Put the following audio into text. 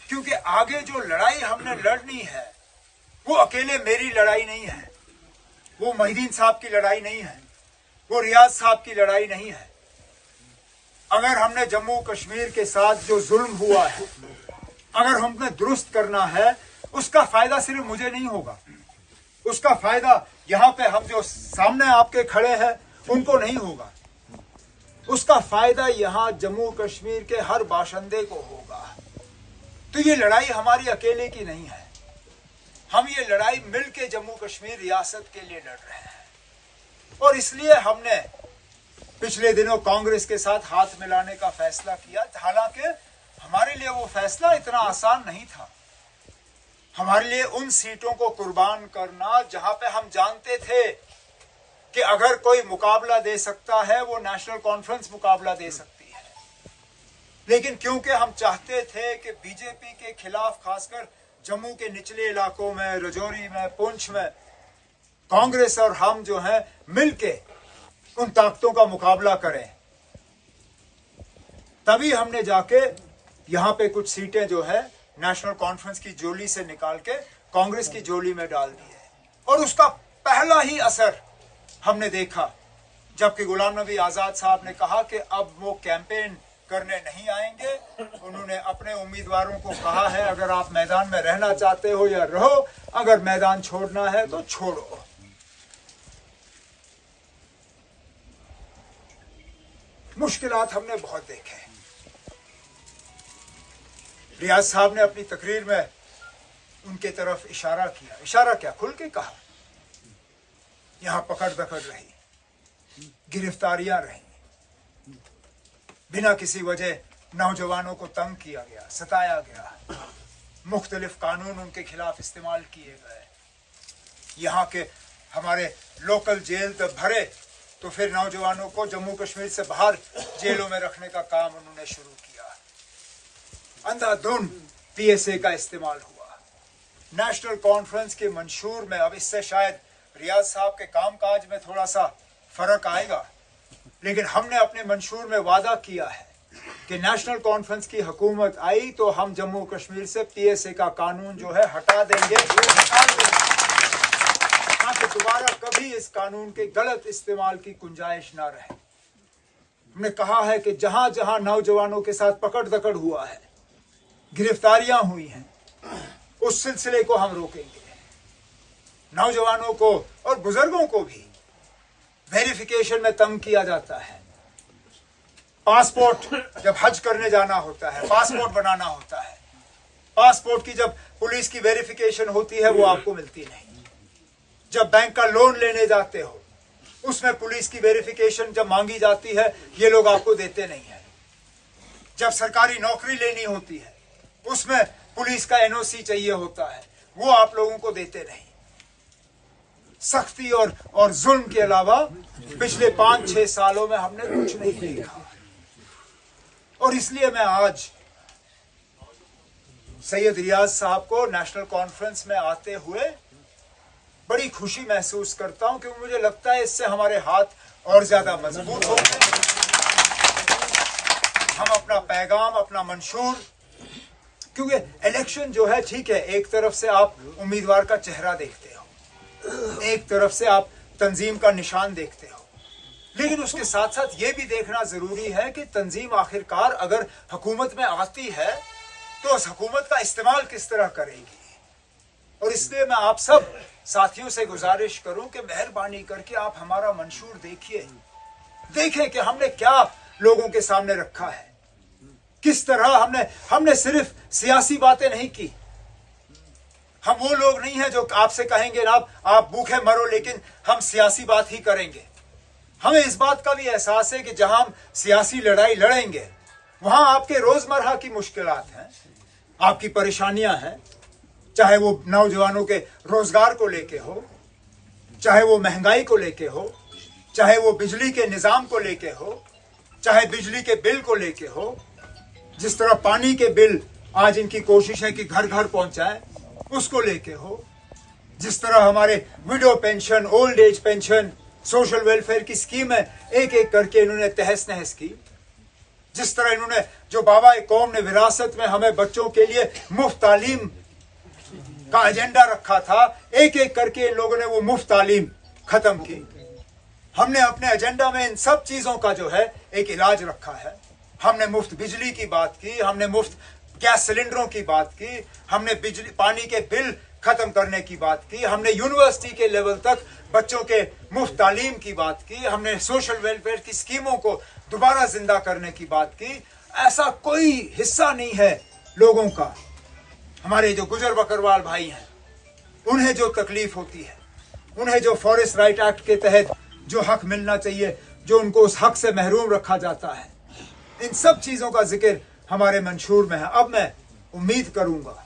क्योंकि आगे जो लड़ाई हमने लड़नी है वो अकेले मेरी लड़ाई नहीं है, वो मोहिदीन साहब की लड़ाई नहीं है, वो रियाज साहब की लड़ाई नहीं है। अगर हमने जम्मू कश्मीर के साथ जो जुल्म हुआ है अगर हमने दुरुस्त करना है, उसका फायदा सिर्फ मुझे नहीं होगा, उसका फायदा यहाँ पे हम जो सामने आपके खड़े हैं उनको नहीं होगा, उसका फायदा यहाँ जम्मू कश्मीर के हर बाशिंदे को होगा। तो ये लड़ाई हमारी अकेले की नहीं है, हम ये लड़ाई मिलके जम्मू कश्मीर रियासत के लिए लड़ रहे हैं। और इसलिए हमने पिछले दिनों कांग्रेस के साथ हाथ मिलाने का फैसला किया। हालांकि हमारे लिए वो फैसला इतना आसान नहीं था, हमारे लिए उन सीटों को कुर्बान करना जहां पे हम जानते थे कि अगर कोई मुकाबला दे सकता है वो नेशनल कॉन्फ्रेंस मुकाबला दे सकती है, लेकिन क्योंकि हम चाहते थे कि बीजेपी के खिलाफ खासकर जम्मू के निचले इलाकों में, रजौरी में, पुंछ में कांग्रेस और हम जो है मिलके उन ताकतों का मुकाबला करें, तभी हमने जाके यहां पे कुछ सीटें जो है नेशनल कॉन्फ्रेंस की झोली से निकाल के कांग्रेस की झोली में डाल दी है। और उसका पहला ही असर हमने देखा जबकि गुलाम नबी आजाद साहब ने कहा कि अब वो कैंपेन करने नहीं आएंगे। उन्होंने अपने उम्मीदवारों को कहा है अगर आप मैदान में रहना चाहते हो या रहो, अगर मैदान छोड़ना है तो छोड़ो। मुश्किलात हमने बहुत देखे। रियाज साहब ने अपनी तकरीर में उनके तरफ इशारा किया, इशारा क्या, खुल के कहा। यहां पकड़ दकड़ रही, गिरफ्तारियां रही, बिना किसी वजह नौजवानों को तंग किया गया, सताया गया, मुख्तलिफ कानून उनके खिलाफ इस्तेमाल किए गए। यहाँ के हमारे लोकल जेल तक भरे तो फिर नौजवानों को जम्मू कश्मीर से बाहर जेलों में रखने का काम उन्होंने शुरू किया। अंधाधुंध पीएसए का इस्तेमाल हुआ। नेशनल कॉन्फ्रेंस के मंशूर में, अब इससे शायद रियाज साहब के कामकाज में थोड़ा सा फर्क आएगा, लेकिन हमने अपने मंशूर में वादा किया है कि नेशनल कॉन्फ्रेंस की हुकूमत आई तो हम जम्मू कश्मीर से पीएसए का कानून जो है हटा देंगे, ताकि दोबारा कभी इस कानून के गलत इस्तेमाल की गुंजाइश ना रहे। हमने कहा है कि जहां जहां नौजवानों के साथ पकड़ दकड़ हुआ है, गिरफ्तारियां हुई हैं, उस सिलसिले को हम रोकेंगे। नौजवानों को और बुजुर्गों को भी वेरिफिकेशन में तंग किया जाता है। पासपोर्ट जब हज करने जाना होता है, पासपोर्ट बनाना होता है, पासपोर्ट की जब पुलिस की वेरिफिकेशन होती है वो आपको मिलती नहीं। जब बैंक का लोन लेने जाते हो उसमें पुलिस की वेरिफिकेशन जब मांगी जाती है ये लोग आपको देते नहीं है। जब सरकारी नौकरी लेनी होती है उसमें पुलिस का एनओसी चाहिए होता है, वो आप लोगों को देते नहीं। सख्ती और जुल्म के अलावा पिछले 5-6 सालों में हमने कुछ नहीं देखा। और इसलिए मैं आज सैयद रियाज साहब को नेशनल कॉन्फ्रेंस में आते हुए बड़ी खुशी महसूस करता हूं, क्योंकि मुझे लगता है इससे हमारे हाथ और ज्यादा मजबूत होंगे। हम अपना पैगाम, अपना मंशूर, क्योंकि इलेक्शन जो है ठीक है, एक तरफ से आप उम्मीदवार का चेहरा देखते हो, एक तरफ से आप तंजीम का निशान देखते हो, लेकिन उसके साथ साथ ये भी देखना जरूरी है कि तंजीम आखिरकार अगर हुकूमत में आती है तो उस हुकूमत का इस्तेमाल किस तरह करेगी। और इसलिए मैं आप सब साथियों से गुजारिश करूं कि मेहरबानी करके आप हमारा मंशूर देखिए, देखें कि हमने क्या लोगों के सामने रखा है, किस तरह हमने सिर्फ सियासी बातें नहीं की। हम वो लोग नहीं हैं जो आपसे कहेंगे ना आप भूखे मरो, लेकिन हम सियासी बात ही करेंगे। हमें इस बात का भी एहसास है कि जहां हम सियासी लड़ाई लड़ेंगे वहां आपके रोजमर्रा की मुश्किलात हैं, आपकी परेशानियां हैं, चाहे वो नौजवानों के रोजगार को लेके हो, चाहे वो महंगाई को लेके हो, चाहे वो बिजली के निजाम को लेके हो, चाहे बिजली के बिल को लेके हो। जिस तरह पानी के बिल आज इनकी कोशिश है कि घर घर पहुंचाए, उसको लेके हो। जिस तरह हमारे window pension, old age pension, social welfare की स्कीम है, एक एक करके इन्होंने तहस नहस की। जिस तरह इन्होंने जो बाबा कौम ने विरासत में हमें बच्चों के लिए मुफ्त तालीम का एजेंडा रखा था, एक एक करके इन लोगों ने वो मुफ्त तालीम खत्म की। हमने अपने एजेंडा में इन सब चीजों का जो है एक इलाज रखा है। हमने मुफ्त बिजली की बात की, हमने मुफ्त गैस सिलेंडरों की बात की, हमने बिजली पानी के बिल खत्म करने की बात की, हमने यूनिवर्सिटी के लेवल तक बच्चों के मुफ्त तालीम की बात की, हमने सोशल वेलफेयर की स्कीमों को दोबारा जिंदा करने की बात की। ऐसा कोई हिस्सा नहीं है लोगों का, हमारे जो गुजर बकरवाल भाई हैं, उन्हें जो तकलीफ होती है, उन्हें जो फॉरेस्ट राइट एक्ट के तहत जो हक मिलना चाहिए, जो उनको उस हक से महरूम रखा जाता है, इन सब चीजों का जिक्र हमारे मंशूर में है। अब मैं उम्मीद करूंगा